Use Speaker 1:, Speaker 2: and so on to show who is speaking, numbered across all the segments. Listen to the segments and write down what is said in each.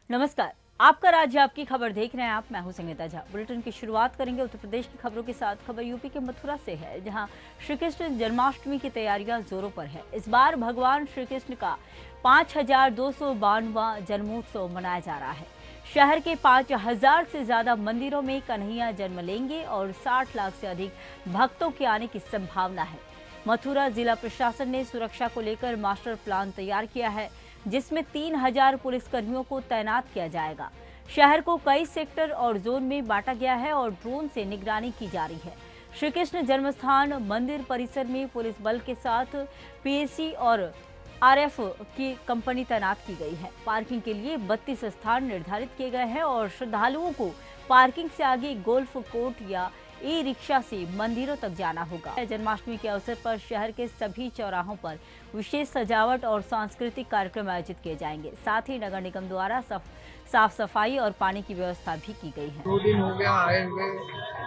Speaker 1: नमस्कार, आपका राज्य आपकी खबर देख रहे हैं आप। मैं हूं संगीता झा। बुलेटिन की शुरुआत करेंगे उत्तर प्रदेश की खबरों के साथ। खबर यूपी के मथुरा से है, जहां श्री कृष्ण जन्माष्टमी की तैयारियां जोरों पर है। इस बार भगवान श्री कृष्ण का 5292वां जन्मोत्सव मनाया जा रहा है। शहर के 5000 से ज्यादा मंदिरों में कन्हैया जन्म लेंगे और 60 लाख से अधिक भक्तों के आने की संभावना है। मथुरा जिला प्रशासन ने सुरक्षा को लेकर मास्टर प्लान तैयार किया है, जिसमें 3000 पुलिसकर्मियों को तैनात किया जाएगा। शहर को कई सेक्टर और जोन में बांटा गया है और ड्रोन से निगरानी की जा रही है। श्री कृष्ण जन्मस्थान मंदिर परिसर में पुलिस बल के साथ पीएसी और आरएफ की कंपनी तैनात की गई है। पार्किंग के लिए 32 स्थान निर्धारित किए गए हैं और श्रद्धालुओं को पार्किंग से आगे गोल्फ कोर्ट या ई रिक्शा से मंदिरों तक जाना होगा। जन्माष्टमी के अवसर पर शहर के सभी चौराहों पर विशेष सजावट और सांस्कृतिक कार्यक्रम आयोजित किए जाएंगे। साथ ही नगर निगम द्वारा साफ सफाई और पानी की व्यवस्था भी की गई है।
Speaker 2: 2 दिन हो गया आए हुए।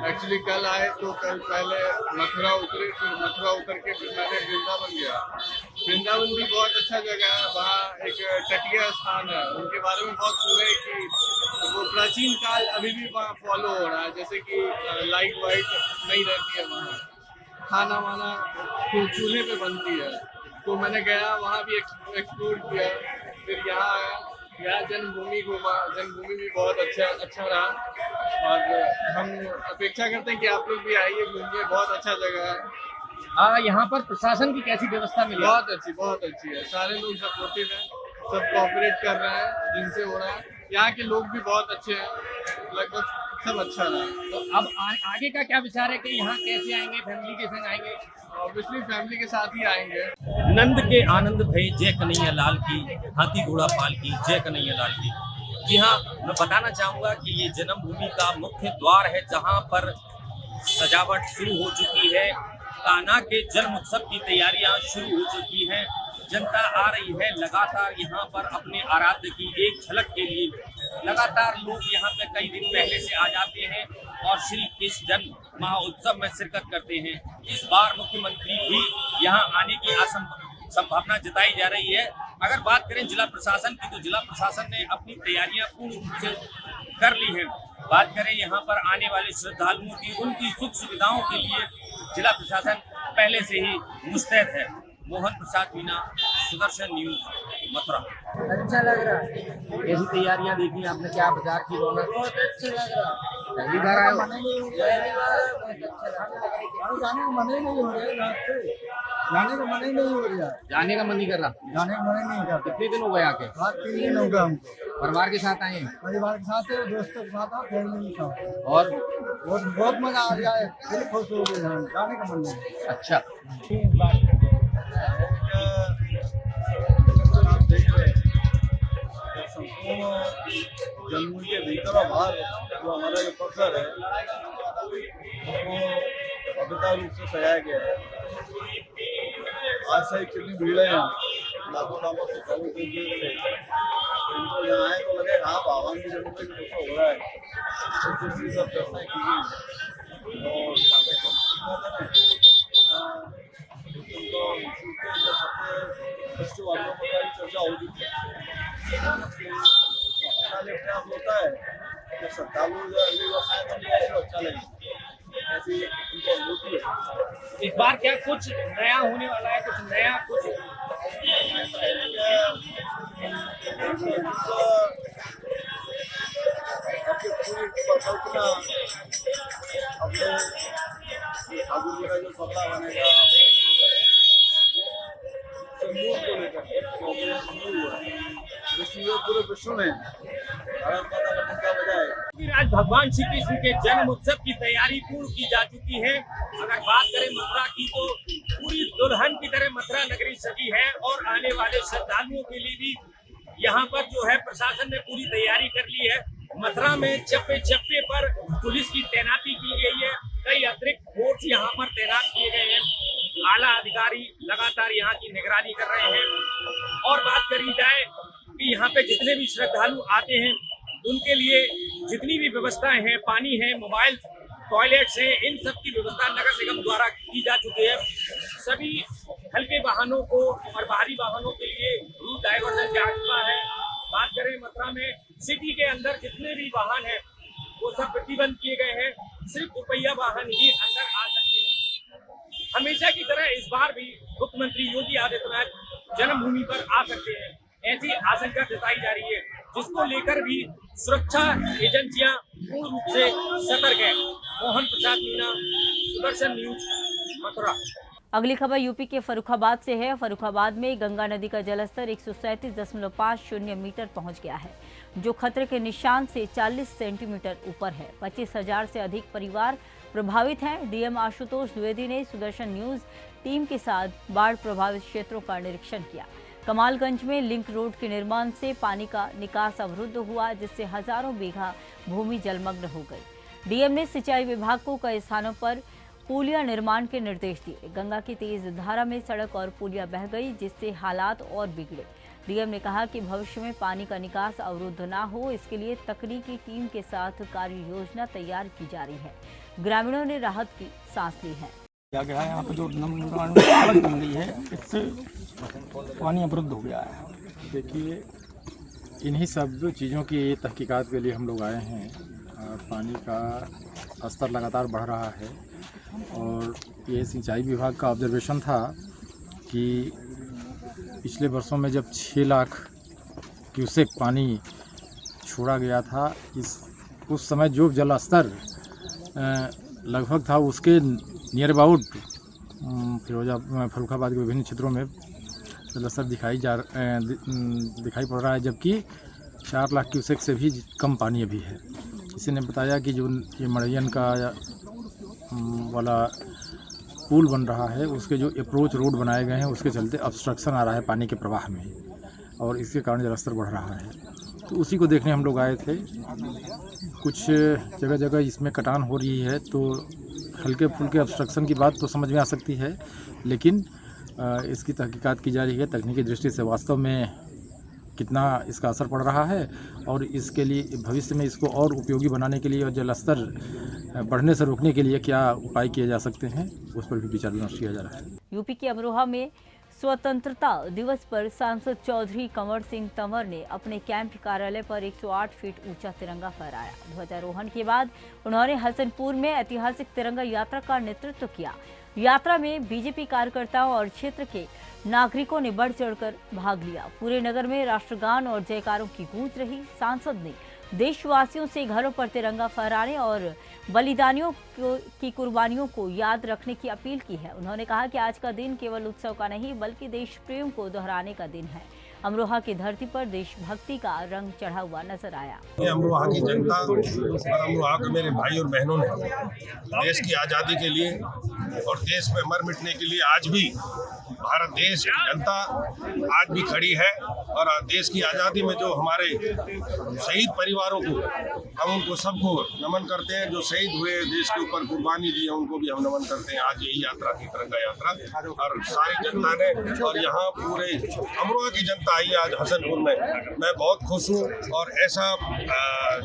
Speaker 2: एक्चुअली कल आए तो कल पहले मथुरा उतरे, फिर मथुरा उतर के फिर मैंने वृंदावन गया। वृंदावन भी बहुत अच्छा जगह है। वहाँ एक तटीय स्थान है, उनके बारे में बहुत सुना है कि वो प्राचीन काल अभी भी वहाँ फॉलो हो रहा है। जैसे कि लाइट वाइट नहीं रहती है वहाँ, खाना वाना चूल्हे पे बनती है। तो मैंने गया, वहाँ भी एक्सप्लोर किया। फिर यहाँ आया, यहाँ जन्मभूमि घूमा। जन्मभूमि भी बहुत अच्छा रहा और हम अपेक्षा करते हैं कि आप लोग भी आइए, घूमिए। बहुत अच्छा जगह है।
Speaker 3: यहाँ पर प्रशासन की कैसी व्यवस्था मिली?
Speaker 2: बहुत अच्छी है। सारे लोग सपोर्टिव हैं, सब कोऑपरेट कर रहे हैं जिनसे हो रहा है। यहाँ के लोग भी बहुत अच्छे हैं, लगभग सब अच्छा रहा है।
Speaker 3: तो अब आगे का क्या विचार है कि यहाँ कैसे आएंगे? फैमिली के संग आएंगे?
Speaker 2: ऑब्वियसली फैमिली के साथ ही आएंगे।
Speaker 4: नंद के आनंद भई जय कन्हैया लाल की, हाथी घोड़ा पाल की जय कन्हैया लाल की। जी हाँ, मैं बताना चाहूँगा कि ये जन्मभूमि का मुख्य द्वार है, जहाँ पर सजावट शुरू हो चुकी है। कान्हा के जन्म उत्सव की तैयारियां शुरू हो चुकी हैं। जनता आ रही है लगातार यहाँ पर अपने आराध्य की एक झलक के लिए। लगातार लोग यहाँ पे कई दिन पहले से आ जाते हैं और श्री कृष्ण जन्म महोत्सव में शिरकत करते हैं। इस बार मुख्यमंत्री भी यहाँ आने की संभावना जताई जा रही है। अगर बात करें जिला प्रशासन की, तो जिला प्रशासन ने अपनी तैयारियां पूर्ण रूप से कर ली है। बात करें यहाँ पर आने वाले श्रद्धालुओं की, उनकी सुख सुविधाओं के लिए जिला प्रशासन पहले से ही मुस्तैद है। मोहन प्रसाद मीना, सुदर्शन न्यूज, मथुरा।
Speaker 5: अच्छा लग रहा है।
Speaker 3: कैसी तैयारियां देखी आपने? क्या बाजार की रौनक?
Speaker 5: बहुत अच्छा लग रहा है।
Speaker 3: पहली बार आए हो?
Speaker 5: पहली बार है, बहुत अच्छा लग रहा है।
Speaker 6: जाने का मन ही नहीं हो रहा है रात से। जाने का मन ही नहीं हो रहा है।
Speaker 3: जाने का मन नहीं कर रहा?
Speaker 6: जाने का मन ही नहीं करता।
Speaker 3: कितने दिन हो गए आके?
Speaker 6: रात 3 दिन हो गए हमको।
Speaker 3: परिवार के साथ आए हैं?
Speaker 6: परिवार के साथ है, दोस्तों के साथ है, फैमिली के साथ।
Speaker 3: और
Speaker 6: बहुत मजा आ रहा है। दिल खुश हो गया है। जाने का मन नहीं।
Speaker 3: अच्छा,
Speaker 2: आप देख रहे हैं संपूर्ण जन्मभूमि के भीतर और बाहर जो हमारा जो परिसर है, उसको भव्यता रूप से सजाया गया है। आज से कितनी भीड़ है यहाँ, लाखों श्रद्धालु से। इनको यहाँ आए तो लगे हाँ भगवान की जन्मभूमि में कुछ हो रहा है। तो कुछ सब चर्चाएं की गई और सबसे वालों को चर्चा होगी। प्रयास होता है कि श्रद्धालु अगले वर्ष आए तो उनको अच्छा लगे, ऐसी उनको अनुभूति है।
Speaker 3: इस बार क्या कुछ नया होने वाला है? कुछ नया कुछ
Speaker 2: आपकी पूरी परिकल्पना अपने ठाकुर जी का जो सपना बनेगा संयोग को लेकर पूरे विश्व में भारत माता का टीका बजाए।
Speaker 4: आज भगवान श्री कृष्ण के जन्म उत्सव की तैयारी पूर्ण की जा चुकी है। अगर बात करें मथुरा की, तो पूरी दुल्हन की तरह मथुरा नगरी सजी है और आने वाले श्रद्धालुओं के लिए भी यहाँ पर जो है प्रशासन ने पूरी तैयारी कर ली है। मथुरा में चप्पे चप्पे पर पुलिस की तैनाती की गई है। कई अतिरिक्त फोर्स यहाँ पर तैनात किए गए हैं। आला अधिकारी लगातार यहाँ की निगरानी कर रहे हैं। और बात करी जाए कि यहाँ पे जितने भी श्रद्धालु आते हैं, उनके लिए जितनी भी व्यवस्थाएं हैं, पानी है, मोबाइल, टॉयलेट्स हैं, इन सब की व्यवस्था नगर निगम द्वारा की जा चुकी है। सभी हल्के वाहनों को और भारी वाहनों के लिए रूट डाइवर्जन की व्यवस्था है। बात करें मथुरा में सिटी के अंदर जितने भी वाहन हैं वो सब प्रतिबंध किए गए हैं, सिर्फ दुपहिया वाहन ही अंदर आ सकते हैं। हमेशा की तरह इस बार भी मुख्यमंत्री योगी आदित्यनाथ जन्मभूमि पर आ सकते हैं, ऐसी आशंका जताई जा रही है, जिसको लेकर भी सुरक्षा एजेंसियां पूर्ण रूप से सतर्क है। मोहन प्रसाद मीना, सुदर्शन न्यूज, मथुरा।
Speaker 1: अगली खबर यूपी के फर्रुखाबाद से है। फर्रुखाबाद में गंगा नदी का जलस्तर 137.50 मीटर पहुंच गया है, जो खतरे के निशान से 40 सेंटीमीटर ऊपर है। 25,000 से अधिक परिवार प्रभावित हैं। डीएम आशुतोष द्विवेदी ने सुदर्शन न्यूज टीम के साथ बाढ़ प्रभावित क्षेत्रों का निरीक्षण किया। कमालगंज में लिंक रोड के निर्माण से पानी का निकास अवरुद्ध हुआ, जिससे हजारों बीघा भूमि जलमग्न हो गई। डीएम ने सिंचाई विभाग को कई स्थानों पर पुलिया निर्माण के निर्देश दिए। गंगा की तेज धारा में सड़क और पुलिया बह गई, जिससे हालात और बिगड़े। डीएम ने कहा कि भविष्य में पानी का निकास अवरुद्ध न हो, इसके लिए तकनीकी टीम के साथ कार्य योजना तैयार की जा रही है। ग्रामीणों ने राहत की सांस ली है।
Speaker 7: क्या गया है यहाँ पे जो सड़क बन रही है, इससे पानी अवरुद्ध हो गया है।
Speaker 8: देखिए, इन्हीं सब चीज़ों की तहकीकात के लिए हम लोग आए हैं। पानी का स्तर लगातार बढ़ रहा है और ये सिंचाई विभाग का ऑब्जर्वेशन था कि पिछले वर्षों में जब 6 लाख क्यूसेक पानी छोड़ा गया था, उस समय जो जल स्तर लगभग था उसके नियर अबाउट फर्रुखाबाद के विभिन्न क्षेत्रों में जल स्तर दिखाई पड़ रहा है, जबकि 4 लाख क्यूसेक से भी कम पानी अभी है। किसी ने बताया कि जो ये मड़ैयन का वाला पुल बन रहा है, उसके जो अप्रोच रोड बनाए गए हैं, उसके चलते ऑब्स्ट्रक्शन आ रहा है पानी के प्रवाह में और इसके कारण जलस्तर बढ़ रहा है। तो उसी को देखने हम लोग आए थे। कुछ जगह जगह इसमें कटान हो रही है, तो हल्के फुल्के ऑब्स्ट्रक्शन की बात तो समझ में आ सकती है, लेकिन इसकी तहकीकात की जा रही है तकनीकी दृष्टि से वास्तव में कितना इसका असर पड़ रहा है और इसके लिए भविष्य में इसको और उपयोगी बनाने के लिए और जलस्तर बढ़ने से रोकने के लिए क्या उपाय किए जा सकते हैं, उस पर भी विचार विमर्श किया जा रहा है।
Speaker 1: यूपी के अमरोहा में स्वतंत्रता दिवस पर सांसद चौधरी कंवर सिंह तंवर ने अपने कैंप कार्यालय पर 108 फीट ऊंचा तिरंगा फहराया। ध्वजारोहण के बाद उन्होंने हसनपुर में ऐतिहासिक तिरंगा यात्रा का नेतृत्व किया। यात्रा में बीजेपी कार्यकर्ताओं और क्षेत्र के नागरिकों ने बढ़ चढ़कर भाग लिया। पूरे नगर में राष्ट्रगान और जयकारों की गूंज रही। सांसद ने देशवासियों से घरों पर तिरंगा फहराने और बलिदानियों की कुर्बानियों को याद रखने की अपील की है। उन्होंने कहा कि आज का दिन केवल उत्सव का नहीं बल्कि देश प्रेम को दोहराने का दिन है। अमरोहा की धरती पर देशभक्ति का रंग चढ़ा हुआ नजर आया।
Speaker 9: अमरोहा की जनता और अमरोहा के मेरे भाई और बहनों ने देश की आज़ादी के लिए और देश में मर मिटने के लिए आज भी भारत देश की जनता आज भी खड़ी है और देश की आज़ादी में जो हमारे शहीद परिवारों को हम उनको सबको नमन करते हैं। जो शहीद हुए देश के ऊपर कुर्बानी दी है उनको भी हम नमन करते हैं। आज यही यात्रा थी तिरंगा यात्रा और सारी जनता ने और यहाँ पूरे अमरोहा की जनता आई आज हसनपुर में। मैं बहुत खुश हूँ और ऐसा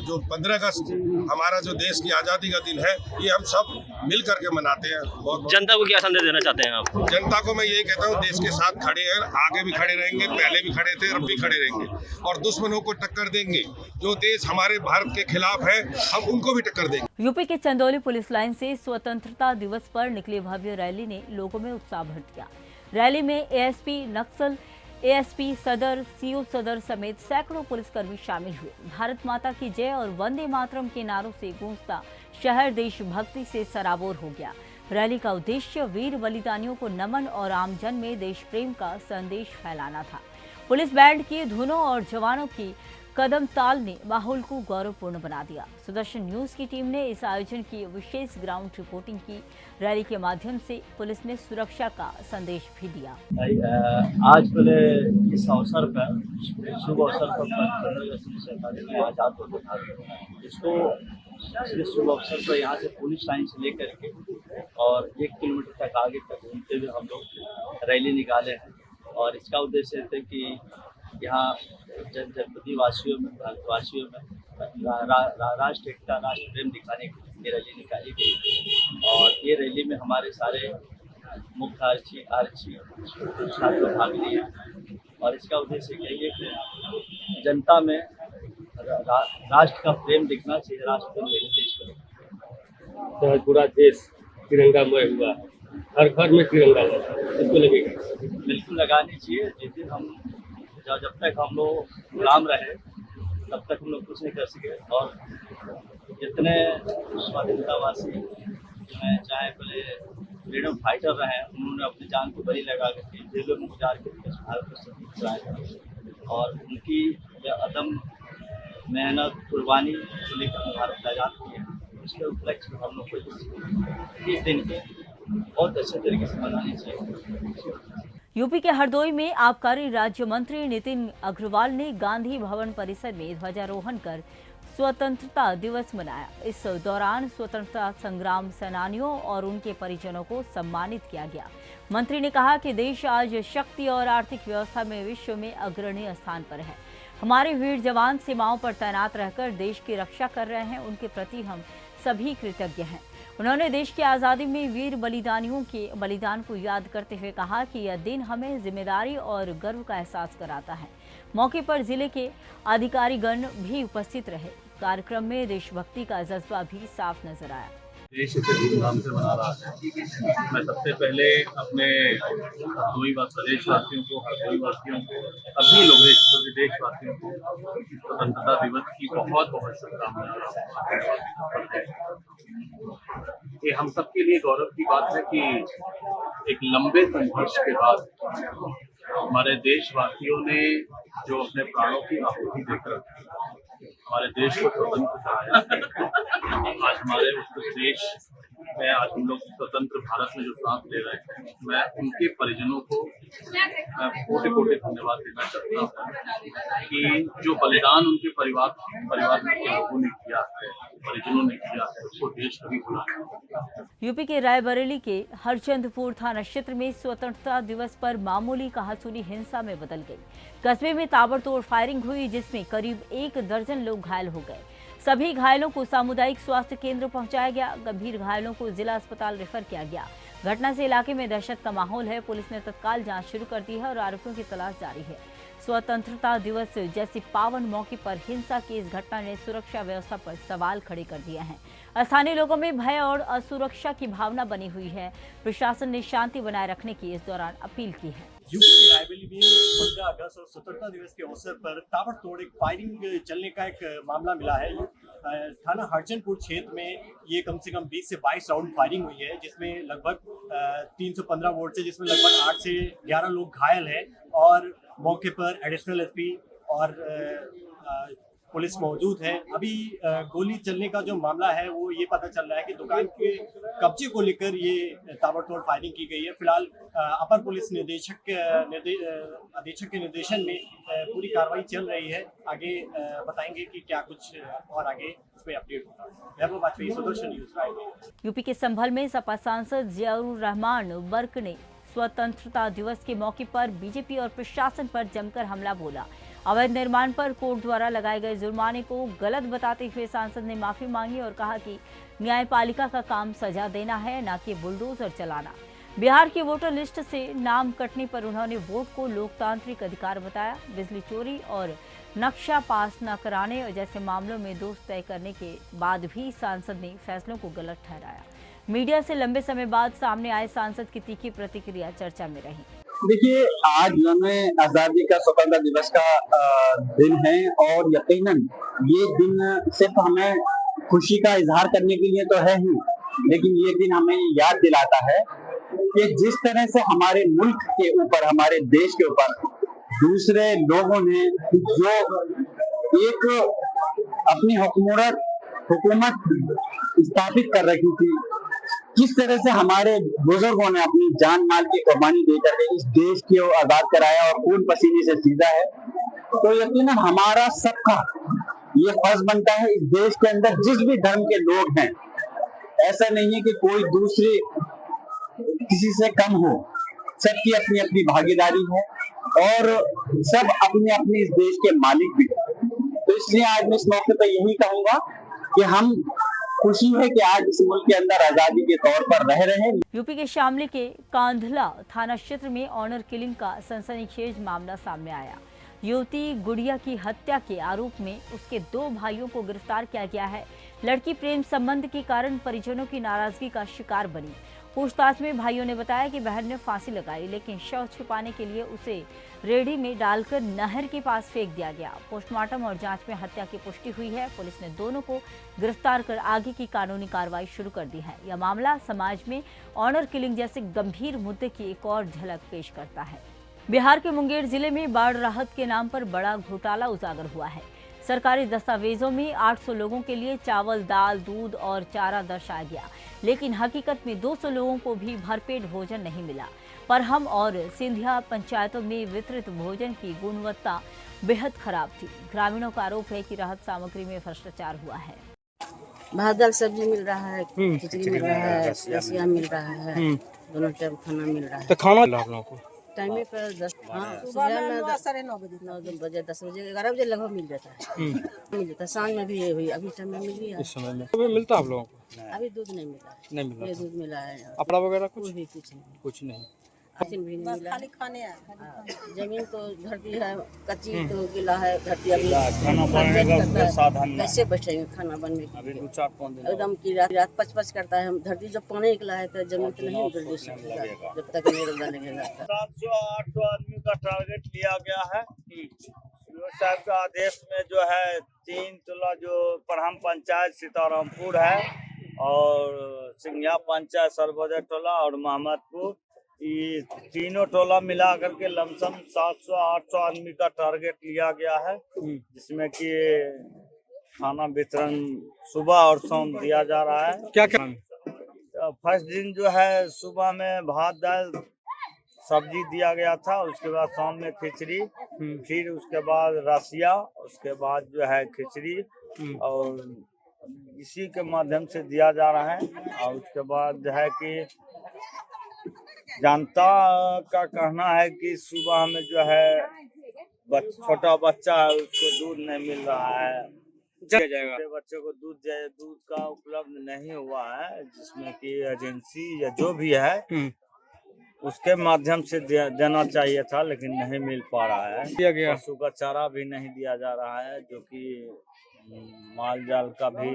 Speaker 9: जो 15 अगस्त हमारा जो देश की आज़ादी का दिन है ये हम सब मिल करके मनाते हैं। बहुत
Speaker 10: जनता को क्या संदेश देना चाहते हैं आप?
Speaker 9: जनता को मैं यही कहता हूँ देश के साथ खड़े हैं, आगे भी खड़े रहेंगे, पहले भी खड़े थे, अब भी खड़े रहेंगे और दुश्मनों को टक्कर देंगे। जो देश हमारे भारत के खिलाफ है हम उनको भी टक्कर देंगे।
Speaker 1: यूपी के चंदौली पुलिस लाइन से स्वतंत्रता दिवस पर निकली भव्य रैली ने लोगों में उत्साह भर दिया। रैली में एएसपी नक्सल, एएसपी सदर, सीओ सदर समेत सैकड़ों पुलिसकर्मी शामिल हुए। भारत माता की जय और वंदे मातरम के नारों से गूंजता शहर देशभक्ति से सराबोर हो गया। रैली का उद्देश्य वीर बलिदानियों को नमन और आमजन में देश प्रेम का संदेश फैलाना था। पुलिस बैंड की धुनों और जवानों की कदम ताल ने माहौल को गौरवपूर्ण बना दिया। सुदर्शन न्यूज की टीम ने इस आयोजन की विशेष ग्राउंड रिपोर्टिंग की। रैली के माध्यम से पुलिस ने सुरक्षा का संदेश भी दिया।
Speaker 10: आज पहले इस अवसर पर शुभ अवसर पर आजाद हो इसको शुभ अवसर पर यहाँ से पुलिस लाइन से लेकर के और 1 किलोमीटर तक आगे तक घूमते हुए हम लोग रैली निकाले हैं और इसका उद्देश्य है कि यहाँ जनजाति वासियों में, भारतवासियों में राष्ट्र एकता, राष्ट्र प्रेम दिखाने के लिए रैली निकाली गई और ये रैली में हमारे सारे मुख्य आरक्षी छात्र भाग लिए और इसका उद्देश्य यही है कि जनता में राष्ट्र का प्रेम दिखना चाहिए, राष्ट्र प्रेम मेरे देश का।
Speaker 3: तो पूरा देश तिरंगामय हुआ, हर घर में तिरंगा लगा, इसको लगेगा
Speaker 10: बिल्कुल लगानी चाहिए। जिस दिन हम जब तक हम लोग गुलाम रहे तब तक हम लोग कुछ नहीं कर सके। और जितने स्वाधीनतावासी चाहे भले फ्रीडम फाइटर रहे, उन्होंने अपनी जान को बलि लगा करके जेलों में गुजार के भारत को चलाया और उनकी अदम मेहनत कुर्बानी को लेकर भारत का आज़ाद किया। उसके उपलक्ष्य में हम लोग को इस दिन के बहुत अच्छे तरीके से मनानी चाहिए।
Speaker 1: यूपी के हरदोई में आबकारी राज्य मंत्री नितिन अग्रवाल ने गांधी भवन परिसर में ध्वजारोहण कर स्वतंत्रता दिवस मनाया। इस दौरान स्वतंत्रता संग्राम सेनानियों और उनके परिजनों को सम्मानित किया गया। मंत्री ने कहा कि देश आज शक्ति और आर्थिक व्यवस्था में विश्व में अग्रणी स्थान पर है। हमारे वीर जवान सीमाओं पर तैनात रहकर देश की रक्षा कर रहे हैं, उनके प्रति हम सभी कृतज्ञ हैं। उन्होंने देश की आज़ादी में वीर बलिदानियों के बलिदान को याद करते हुए कहा कि यह दिन हमें जिम्मेदारी और गर्व का एहसास कराता है। मौके पर जिले के अधिकारीगण भी उपस्थित रहे। कार्यक्रम में देशभक्ति का जज्बा भी साफ नजर आया।
Speaker 11: देश इसे धूमधाम से मना रहा है। मैं सबसे पहले अपने हरदोई व प्रदेशवासियों को, हरदोई वासियों को, सभी लोग देशवासियों को स्वतंत्रता दिवस की बहुत बहुत शुभकामनाएं। ये हम सबके लिए गौरव की बात है कि एक लंबे संघर्ष के बाद हमारे देशवासियों ने जो अपने प्राणों की आहुति देकर हमारे देश को स्वतंत्र कराया। आज हमारे उस देश में आज हम लोग स्वतंत्र भारत में जो सांस ले रहे हैं, मैं उनके परिजनों को कोटि कोटि धन्यवाद देना चाहता हूँ कि जो बलिदान उनके परिवार के लोगों ने किया है, परिजनों ने किया है, उसको देश कभी भुला नहीं।
Speaker 1: यूपी के रायबरेली के हरचंदपुर थाना क्षेत्र में स्वतंत्रता दिवस पर मामूली कहासुनी हिंसा में बदल गई। कस्बे में ताबड़तोड़ फायरिंग हुई जिसमें करीब 1 दर्जन लोग घायल हो गए। सभी घायलों को सामुदायिक स्वास्थ्य केंद्र पहुंचाया गया। गंभीर घायलों को जिला अस्पताल रेफर किया गया। घटना से इलाके में दहशत का माहौल है। पुलिस ने तत्काल जांच शुरू कर दी है और आरोपियों की तलाश जारी है। स्वतंत्रता दिवस जैसे पावन मौके पर हिंसा की इस घटना ने सुरक्षा व्यवस्था पर सवाल खड़े कर दिए हैं। स्थानीय लोगों में भय और असुरक्षा की भावना बनी हुई है। प्रशासन ने शांति बनाए रखने की इस दौरान अपील की है।
Speaker 12: यूपी के रायबरेली में 15 अगस्त और स्वतंत्रता दिवस के अवसर पर ताबड़तोड़ एक फायरिंग चलने का एक मामला मिला है। थाना हरचंदपुर क्षेत्र में ये कम से कम 20 से 22 राउंड फायरिंग हुई है, जिसमें लगभग 315 वोट से जिसमें लगभग 8 से 11 लोग घायल हैं और मौके पर एडिशनल एसपी और पुलिस मौजूद है। अभी गोली चलने का जो मामला है वो ये पता चल रहा है कि दुकान के कब्जे को लेकर ये ताबड़तोड़ फायरिंग की गई है। फिलहाल अपर पुलिस अधीक्षक के निर्देशन में पूरी कार्रवाई चल रही है। आगे बताएंगे कि क्या कुछ और आगे इसमें अपडेट होगा।
Speaker 1: यूपी के संभल में सपा सांसद जियाउर रहमान बर्क ने स्वतंत्रता दिवस के मौके पर बीजेपी और प्रशासन पर जमकर हमला बोला। अवैध निर्माण पर कोर्ट द्वारा लगाए गए जुर्माने को गलत बताते हुए सांसद ने माफी मांगी और कहा कि न्यायपालिका का काम सजा देना है, न कि बुलडोजर चलाना। बिहार की वोटर लिस्ट से नाम कटने पर उन्होंने वोट को लोकतांत्रिक अधिकार बताया। बिजली चोरी और नक्शा पास न कराने जैसे मामलों में दोष तय करने के बाद भी सांसद ने फैसलों को गलत ठहराया। मीडिया से लंबे समय बाद सामने आए सांसद की तीखी प्रतिक्रिया चर्चा में रही।
Speaker 13: देखिए, आज हमें आजादी का स्वतंत्रता दिवस का दिन है और यकीनन ये दिन सिर्फ हमें खुशी का इजहार करने के लिए तो है ही, लेकिन ये दिन हमें याद दिलाता है कि जिस तरह से हमारे मुल्क के ऊपर, हमारे देश के ऊपर दूसरे लोगों ने जो एक अपनी हुकूमत स्थापित कर रखी थी, किस तरह से हमारे बुजुर्गों ने अपनी जान माल की कुर्बानी देकर के इस देश को आजाद कराया और खून पसीने से सीधा है, तो यकीनन हमारा सबका ये फर्ज बनता है इस देश के अंदर जिस भी धर्म के लोग हैं, ऐसा नहीं है कि कोई दूसरे किसी से कम हो, सबकी अपनी अपनी भागीदारी है और सब अपने अपने इस देश के मालिक भी है। तो इसलिए आज मैं इस मौके पर यही कहूंगा कि हम खुशी है कि आज इस मुल्क के अंदर आजादी के तौर पर रह रहे हैं।
Speaker 1: यूपी के शामली के कांधला थाना क्षेत्र में ऑनर किलिंग का सनसनीखेज मामला सामने आया। युवती गुड़िया की हत्या के आरोप में उसके 2 भाइयों को गिरफ्तार किया गया है। लड़की प्रेम संबंध के कारण परिजनों की नाराजगी का शिकार बनी। पूछताछ में भाइयों ने बताया कि बहन ने फांसी लगाई, लेकिन शव छिपाने के लिए उसे रेहड़ी में डालकर नहर के पास फेंक दिया गया। पोस्टमार्टम और जांच में हत्या की पुष्टि हुई है। पुलिस ने दोनों को गिरफ्तार कर आगे की कानूनी कार्रवाई शुरू कर दी है। यह मामला समाज में ऑनर किलिंग जैसे गंभीर मुद्दे की एक और झलक पेश करता है। बिहार के मुंगेर जिले में बाढ़ राहत के नाम पर बड़ा घोटाला उजागर हुआ है। सरकारी दस्तावेजों में 800 लोगों के लिए चावल, दाल, दूध और चारा दर्शाया गया, लेकिन हकीकत में 200 लोगों को भी भरपेट भोजन नहीं मिला। परहम और सिंधिया पंचायतों में वितरित भोजन की गुणवत्ता बेहद खराब थी। ग्रामीणों का आरोप है कि राहत सामग्री में भ्रष्टाचार हुआ है।
Speaker 5: भात दाल सब्जी मिल रहा है, खिचड़ी मिल रहा है, रसिया मिल रहा है, दोनों टाइम खाना मिल रहा है।
Speaker 7: तो खाना आप लोगों को
Speaker 5: टाइम पर 10 सुबह में 9 बजे 10 बजे 11 बजे लगभग मिल जाता है। मिल जाता है। सांझ में भी ये हुई, अभी टाइम में मिल गया।
Speaker 7: इस समय में तो मिलता आप लोगों को?
Speaker 5: अभी दूध नहीं मिला,
Speaker 7: नहीं मिला।
Speaker 5: ये दूध मिला है।
Speaker 7: कपड़ा वगैरह कुछ
Speaker 5: भी कुछ नहीं,
Speaker 7: कुछ नहीं।
Speaker 5: राशन भी नहीं मिला। खाली खाने जमीन तो धरती है, कच्ची तो गिला है, धरती अभी खाना बनने का साधन कैसे बचेंगे? खाना बनने के लिए एकदम की रात पच करता है। धरती जब पानी निकला है तो जमीन तो नहीं जल्दी सूखेगा जब तक नहीं रोगा लगेगा।
Speaker 10: 700-800 आदमी का टारगेट लिया गया है। साहब का आदेश में जो है 3 टोला जो परहम पंचायत सीतारामपुर है और सिंघिया पंचायत सरबोदय टोला और मोहम्मदपुर, ये तीनों टोला मिला करके लमसम 700-800 आदमी का टारगेट लिया गया है, जिसमें कि खाना वितरण सुबह और शाम दिया जा रहा है।
Speaker 7: क्या
Speaker 10: फर्स्ट दिन जो है सुबह में भात दाल सब्जी दिया गया था, उसके बाद शाम में खिचड़ी, फिर उसके बाद रसिया, उसके बाद जो है खिचड़ी और इसी के माध्यम से दिया जा रहा है। और उसके बाद है कि जनता का कहना है कि सुबह में जो है छोटा बच्चा है उसको दूध नहीं मिल रहा है, बच्चे को दूध का उपलब्ध नहीं हुआ है, जिसमें कि एजेंसी या जो भी है उसके माध्यम से देना चाहिए था, लेकिन नहीं मिल पा रहा है। पशु का चारा भी नहीं दिया जा रहा है, जो कि माल जाल का भी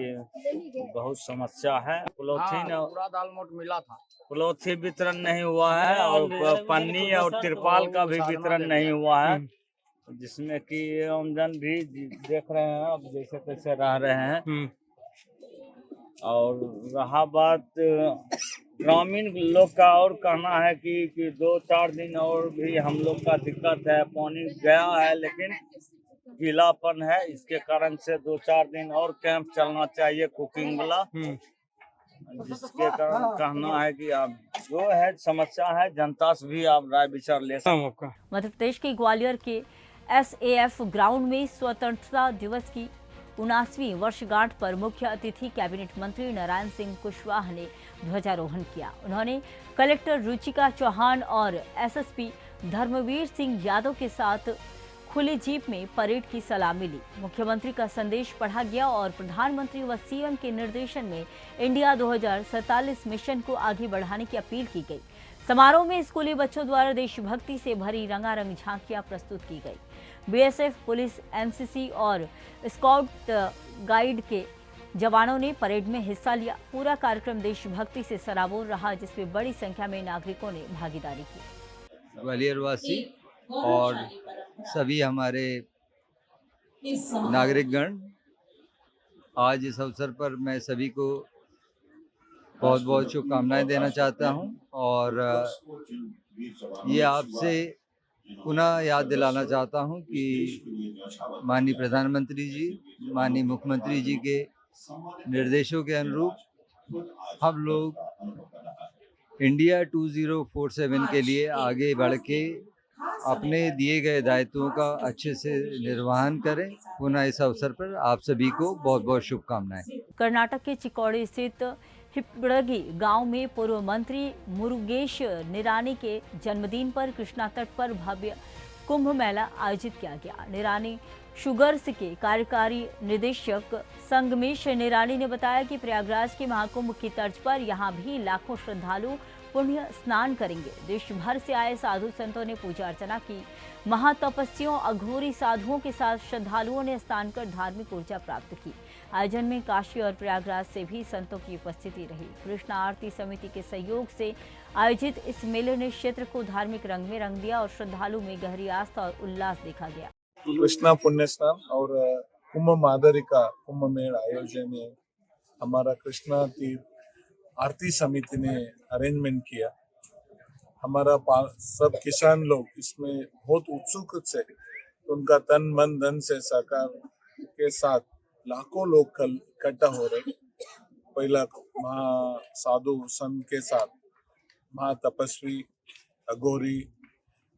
Speaker 10: बहुत समस्या है। पॉलीथीन पूरा दाल मोट मिला था, पॉलीथीन वितरण नहीं हुआ है और पन्नी और तिरपाल का भी वितरण नहीं हुआ है, जिसमें कि आमजन भी देख रहे हैं अब जैसे तैसे रह रहे हैं। और रहा बात ग्रामीण लोग का और कहना है कि 2-4 दिन और भी हम लोग का दिक्कत है। पानी गया है लेकिन गीलापन है, इसके कारण से 2-4 दिन और कैंप चलना चाहिए कुकिंग वाला, जिसके कारण कहना है कि आप जो है समस्या है जनता से भी आप राय विचार ले सकते।
Speaker 1: मध्य प्रदेश के ग्वालियर के SAF ग्राउंड में स्वतंत्रता दिवस की 79वीं वर्षगांठ पर मुख्य अतिथि कैबिनेट मंत्री नारायण सिंह कुशवाहा ने ध्वजारोहण किया। उन्होंने कलेक्टर रुचिका चौहान और SSP धर्मवीर सिंह यादव के साथ खुली जीप में परेड की सलामी ली। मुख्यमंत्री का संदेश पढ़ा गया और प्रधानमंत्री व CM के निर्देशन में इंडिया 2047 मिशन को आगे बढ़ाने की अपील की गई। समारोह में स्कूली बच्चों द्वारा देशभक्ति से भरी रंगारंग झांकियां प्रस्तुत की गई। BSF, पुलिस, NCC और स्काउट गाइड के जवानों ने परेड में हिस्सा लिया। पूरा कार्यक्रम देशभक्ति से सराबोर रहा, जिसमें बड़ी संख्या में नागरिकों ने भागीदारी की।
Speaker 14: ग्वालियर वासी और सभी हमारे नागरिकगण, आज इस अवसर पर मैं सभी को बहुत बहुत शुभकामनाएं देना चाहता हूं और ये आपसे पुनः याद दिलाना चाहता हूं कि माननीय प्रधानमंत्री जी, माननीय मुख्यमंत्री जी के निर्देशों के अनुरूप हम लोग इंडिया 2047 के लिए आगे बढ़ के अपने दिए गए दायित्वों का अच्छे से निर्वहन करें। पुनः इस अवसर पर आप सभी को बहुत बहुत शुभकामनाएं।
Speaker 1: कर्नाटक के चिक्कोड़ी स्थित हिप्पड़गी गांव में पूर्व मंत्री मुरुगेश निरानी के जन्मदिन पर कृष्णा तट पर भव्य कुंभ मेला आयोजित किया गया। निरानी शुगर्स के कार्यकारी निदेशक संगमेश निरानी ने बताया कि प्रयागराज के महाकुंभ की तर्ज पर यहां भी लाखों श्रद्धालु पुण्य स्नान करेंगे। देश भर से आए साधु संतों ने पूजा अर्चना की। महातपस्वियों अघोरी साधुओं के साथ श्रद्धालुओं ने स्नान कर धार्मिक ऊर्जा प्राप्त की। आयोजन में काशी और प्रयागराज से भी संतों की उपस्थिति रही। कृष्णा आरती समिति के सहयोग से आयोजित इस मेले ने क्षेत्र को धार्मिक रंग में रंग दिया और श्रद्धालु में गहरी आस्था और उल्लास देखा गया।
Speaker 15: कृष्णा पुण्य स्नान और कुंभ मादरिका कुंभ मेला आयोजन है हमारा कृष्णा तीर्थ आरती समिति ने अरेंजमेंट किया। हमारा सब किसान लोग इसमें बहुत उत्सुक से उनका तन मन धन से सहकार के साथ लाखों लोग कल इकट्ठा हो रहे। पहला महा साधु संत के साथ महातपस्वी अघोरी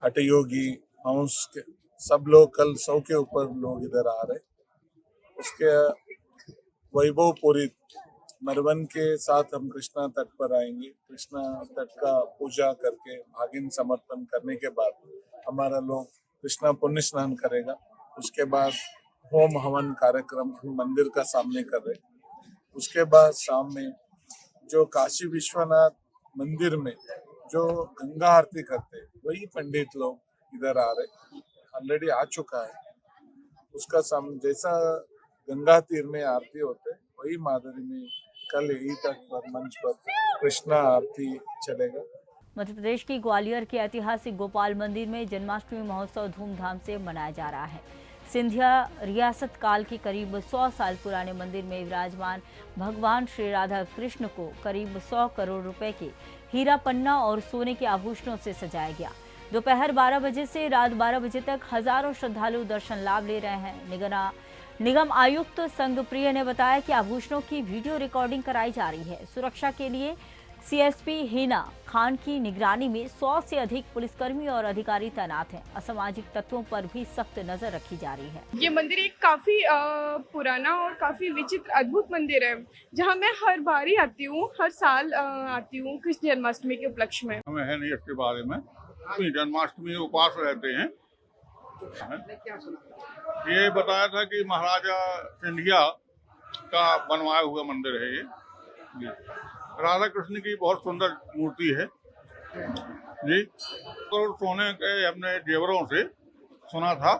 Speaker 15: हठयोगी हंस के सब लोग कल 100 के ऊपर लोग इधर आ रहे। उसके वैभव पूरी मरवन के साथ हम कृष्णा तट पर आएंगे। कृष्णा तट का पूजा करके भागिन समर्पण करने के बाद हमारा लोग कृष्णा पुण्य स्नान करेगा। उसके बाद होम हवन कार्यक्रम मंदिर का सामने कर रहे। उसके बाद शाम में जो काशी विश्वनाथ मंदिर में जो गंगा आरती करते वही पंडित लोग इधर आ रहे। ऑलरेडी आ चुका है। उसका जैसा गंगा तीर में आरती होते वही मादरी में कल यही तक पर मंच पर कृष्णा आरती चलेगा।
Speaker 1: मध्य प्रदेश की ग्वालियर के ऐतिहासिक गोपाल मंदिर में जन्माष्टमी महोत्सव धूमधाम से मनाया जा रहा है। सिंधिया रियासत काल के करीब 100 साल पुराने मंदिर में विराजमान भगवान श्री राधा कृष्ण को करीब 100 करोड़ रुपए के हीरा पन्ना और सोने के आभूषणों से सजाया गया। दोपहर 12 बजे से रात 12 बजे तक हजारों श्रद्धालु दर्शन लाभ ले रहे हैं। निगम आयुक्त संगप्रिय ने बताया कि आभूषणों की वीडियो रिकॉर्डिंग कराई जा रही है। सुरक्षा के लिए सीएसपी हिना खान की निगरानी में 100 से अधिक पुलिसकर्मी और अधिकारी तैनात हैं। असामाजिक तत्वों पर भी सख्त नजर रखी जा रही है।
Speaker 16: ये मंदिर एक काफी पुराना और काफी विचित्र अद्भुत मंदिर है, जहां मैं हर बार ही आती हूँ, हर साल आती हूँ कृष्ण जन्माष्टमी के उपलक्ष्य में।
Speaker 2: हमें है नहीं इसके बारे में। जन्माष्टमी उपवास रहते हैं। ये बताया था कि महाराजा सिंधिया का बनवाया हुआ मंदिर है ये। राधा कृष्ण की बहुत सुंदर मूर्ति है जी। तो सोने के हमने जेवरों से सुना था,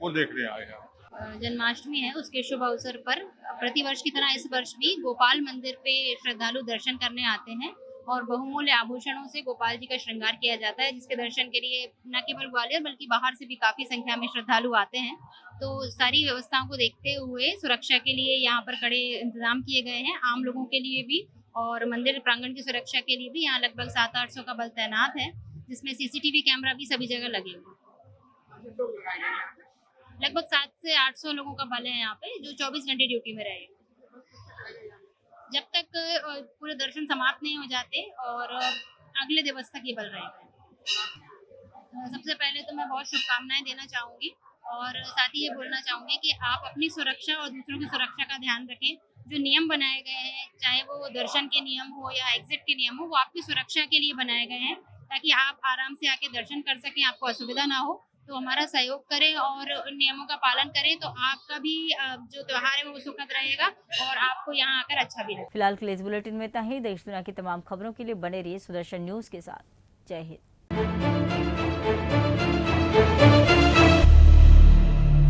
Speaker 2: वो देखने आए हैं।
Speaker 17: जन्माष्टमी है, उसके शुभ अवसर पर प्रतिवर्ष की तरह इस वर्ष भी गोपाल मंदिर पे श्रद्धालु दर्शन करने आते हैं और बहुमूल्य आभूषणों से गोपाल जी का श्रृंगार किया जाता है, जिसके दर्शन के लिए न केवल ग्वालियर बल्कि बाहर से भी काफी संख्या में श्रद्धालु आते हैं। तो सारी व्यवस्थाओं को देखते हुए सुरक्षा के लिए यहाँ पर कड़े इंतजाम किए गए हैं, आम लोगों के लिए भी और मंदिर प्रांगण की सुरक्षा के लिए भी यहाँ लगभग 700-800 का बल तैनात है, जिसमें सीसीटीवी कैमरा भी सभी जगह लगे हुए। लगभग 700 से 800 लोगों का बल है यहाँ पे, जो 24 घंटे ड्यूटी में रहेगा जब तक पूरे दर्शन समाप्त नहीं हो जाते और अगले दिवस तक ये बल रहेगा। सबसे पहले तो मैं बहुत शुभकामनाएं देना चाहूँगी और साथ ही ये बोलना चाहूँगी कि आप अपनी सुरक्षा और दूसरों की सुरक्षा का ध्यान रखें। जो नियम बनाए गए हैं, चाहे वो दर्शन के नियम हो या एग्जिट के नियम हो, वो आपकी सुरक्षा के लिए बनाए गए हैं ताकि आप आराम से आके दर्शन कर सकें, आपको असुविधा ना हो। तो हमारा सहयोग करें और नियमों का पालन करें, तो आपका भी जो त्योहार है वो सुखद रहेगा और आपको यहाँ आकर अच्छा भी लगेगा।
Speaker 1: फिलहाल के लिए इस बुलेटिन में इतना ही। देश दुनिया की तमाम खबरों के लिए बने रहिए सुदर्शन न्यूज के साथ। जय हिंद।